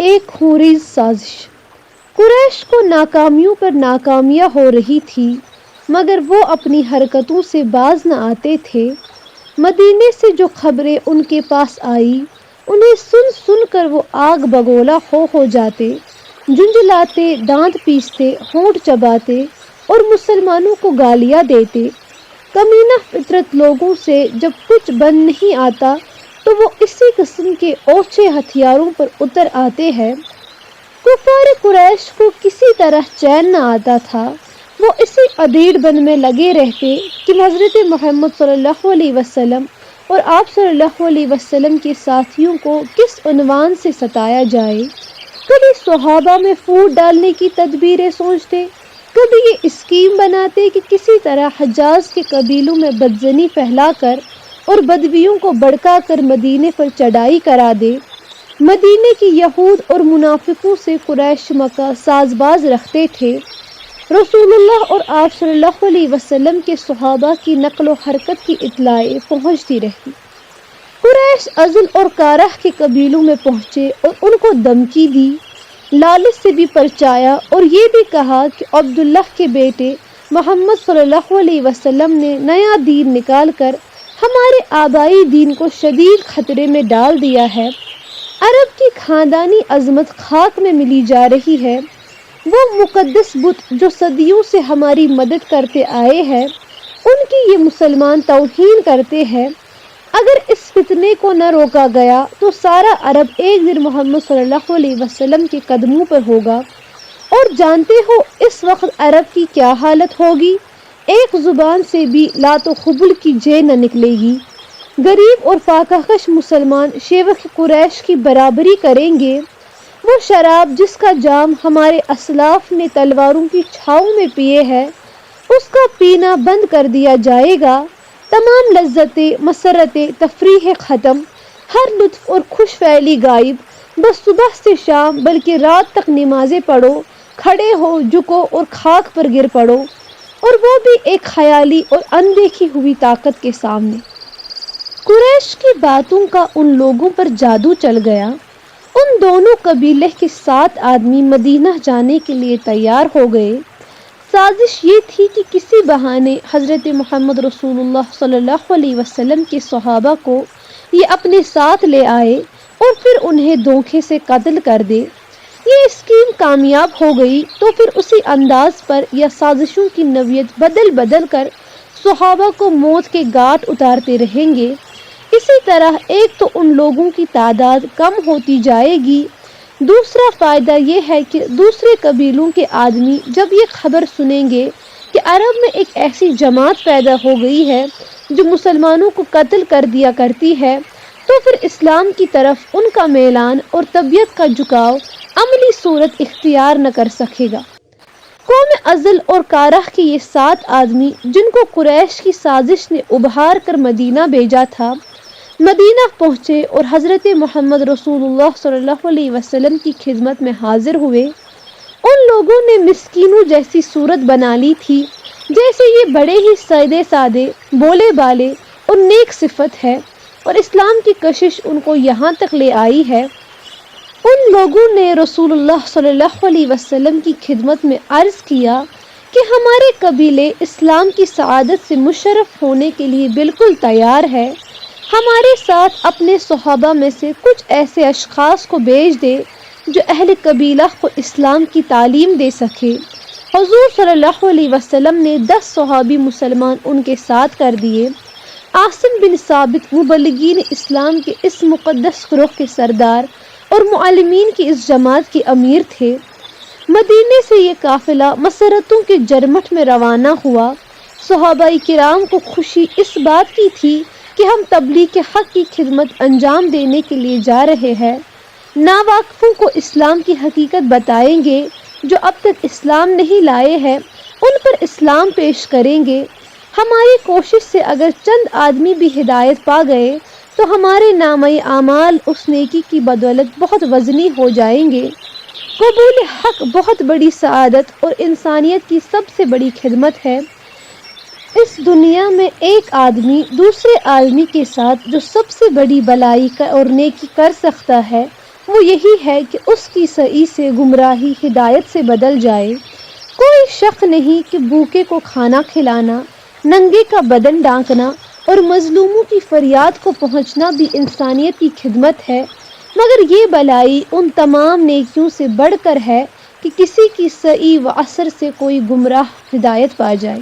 ایک خوریز سازش۔ قریش کو ناکامیوں پر ناکامیاں ہو رہی تھی مگر وہ اپنی حرکتوں سے باز نہ آتے تھے۔ مدینے سے جو خبریں ان کے پاس آئی انہیں سن سن کر وہ آگ بگولا ہو جاتے، جھنجھلاتے، دانت پیستے، ہونٹ چباتے اور مسلمانوں کو گالیاں دیتے۔ کمینہ فطرت لوگوں سے جب کچھ بن نہیں آتا تو وہ اسی قسم کے اوچھے ہتھیاروں پر اتر آتے ہیں۔ کفار قریش کو کسی طرح چین نہ آتا تھا، وہ اسی ادیڑ بن میں لگے رہتے کہ حضرت محمد صلی اللہ علیہ وسلم اور آپ صلی اللہ علیہ وسلم کے ساتھیوں کو کس عنوان سے ستایا جائے۔ کبھی صحابہ میں پھوٹ ڈالنے کی تدبیریں سوچتے، کبھی یہ اسکیم بناتے کہ کسی طرح حجاز کے قبیلوں میں بدزنی پھیلا کر اور بدبیوں کو بھڑکا کر مدینے پر چڑھائی کرا دے۔ مدینے کی یہود اور منافقوں سے قریش مکہ ساز باز رکھتے تھے۔ رسول اللہ اور آپ صلی اللہ علیہ وسلم کے صحابہ کی نقل و حرکت کی اطلاعیں پہنچتی رہتی۔ قریش ازل اور کارہ کے قبیلوں میں پہنچے اور ان کو دھمکی دی، لالچ سے بھی پرچایا اور یہ بھی کہا کہ عبداللہ کے بیٹے محمد صلی اللہ علیہ وسلم نے نیا دین نکال کر ہمارے آبائی دین کو شدید خطرے میں ڈال دیا ہے۔ عرب کی خاندانی عظمت خاک میں ملی جا رہی ہے۔ وہ مقدس بت جو صدیوں سے ہماری مدد کرتے آئے ہیں ان کی یہ مسلمان توہین کرتے ہیں۔ اگر اس فتنے کو نہ روکا گیا تو سارا عرب ایک دن محمد صلی اللہ علیہ وسلم کے قدموں پر ہوگا، اور جانتے ہو اس وقت عرب کی کیا حالت ہوگی؟ ایک زبان سے بھی لات و خبل کی جے نہ نکلے گی۔ غریب اور فاقہ کش مسلمان شیوخ قریش کی برابری کریں گے۔ وہ شراب جس کا جام ہمارے اسلاف نے تلواروں کی چھاؤں میں پیے ہے اس کا پینا بند کر دیا جائے گا۔ تمام لذتیں، مسرتیں، تفریح ختم، ہر لطف اور خوش فعلی غائب۔ بس صبح سے شام بلکہ رات تک نمازیں پڑھو، کھڑے ہو، جھکو اور خاک پر گر پڑو، اور وہ بھی ایک خیالی اور اندیکھی ہوئی طاقت کے سامنے۔ قریش کی باتوں کا ان لوگوں پر جادو چل گیا۔ ان دونوں قبیلے کے 7 آدمی مدینہ جانے کے لیے تیار ہو گئے۔ سازش یہ تھی کہ کسی بہانے حضرت محمد رسول اللہ صلی اللہ علیہ وسلم کے صحابہ کو یہ اپنے ساتھ لے آئے اور پھر انہیں دھوکے سے قتل کر دے۔ یہ اسکیم کامیاب ہو گئی تو پھر اسی انداز پر یا سازشوں کی نوعیت بدل کر صحابہ کو موت کے گھاٹ اتارتے رہیں گے۔ اسی طرح ایک تو ان لوگوں کی تعداد کم ہوتی جائے گی، دوسرا فائدہ یہ ہے کہ دوسرے قبیلوں کے آدمی جب یہ خبر سنیں گے کہ عرب میں ایک ایسی جماعت پیدا ہو گئی ہے جو مسلمانوں کو قتل کر دیا کرتی ہے تو پھر اسلام کی طرف ان کا میلان اور طبیعت کا جھکاؤ عملی صورت اختیار نہ کر سکے گا۔ قوم ازل اور کارہ کے یہ 7 آدمی جن کو قریش کی سازش نے ابھار کر مدینہ بھیجا تھا، مدینہ پہنچے اور حضرت محمد رسول اللہ صلی اللہ علیہ وسلم کی خدمت میں حاضر ہوئے۔ ان لوگوں نے مسکینوں جیسی صورت بنا لی تھی، جیسے یہ بڑے ہی سیدھے سادے، بولے بالے اور نیک صفت ہے، اور اسلام کی کشش ان کو یہاں تک لے آئی ہے۔ ان لوگوں نے رسول اللہ صلی اللہ علیہ وسلم کی خدمت میں عرض کیا کہ ہمارے قبیلے اسلام کی سعادت سے مشرف ہونے کے لیے بالکل تیار ہے، ہمارے ساتھ اپنے صحابہ میں سے کچھ ایسے اشخاص کو بھیج دے جو اہل قبیلہ کو اسلام کی تعلیم دے سکے۔ حضور صلی اللہ علیہ وسلم نے 10 صحابی مسلمان ان کے ساتھ کر دیے۔ عاصم بن ثابت مبلغین اسلام کے اس مقدس گروہ کے سردار اور معلمین کی اس جماعت کے امیر تھے۔ مدینے سے یہ قافلہ مسرتوں کے جرمٹ میں روانہ ہوا۔ صحابہ کرام کو خوشی اس بات کی تھی کہ ہم تبلیغ حق کی خدمت انجام دینے کے لیے جا رہے ہیں، ناواقفوں کو اسلام کی حقیقت بتائیں گے، جو اب تک اسلام نہیں لائے ہیں ان پر اسلام پیش کریں گے۔ ہماری کوشش سے اگر چند آدمی بھی ہدایت پا گئے تو ہمارے نامہ اعمال اس نیکی کی بدولت بہت وزنی ہو جائیں گے۔ قبول حق بہت بڑی سعادت اور انسانیت کی سب سے بڑی خدمت ہے۔ اس دنیا میں ایک آدمی دوسرے آدمی کے ساتھ جو سب سے بڑی بلائی اور نیکی کر سکتا ہے وہ یہی ہے کہ اس کی سعی سے گمراہی ہدایت سے بدل جائے۔ کوئی شک نہیں کہ بھوکے کو کھانا کھلانا، ننگے کا بدن ڈھانکنا اور مظلوموں کی فریاد کو پہنچنا بھی انسانیت کی خدمت ہے، مگر یہ بلائی ان تمام نیکیوں سے بڑھ کر ہے کہ کسی کی سعی و اثر سے کوئی گمراہ ہدایت پا جائے۔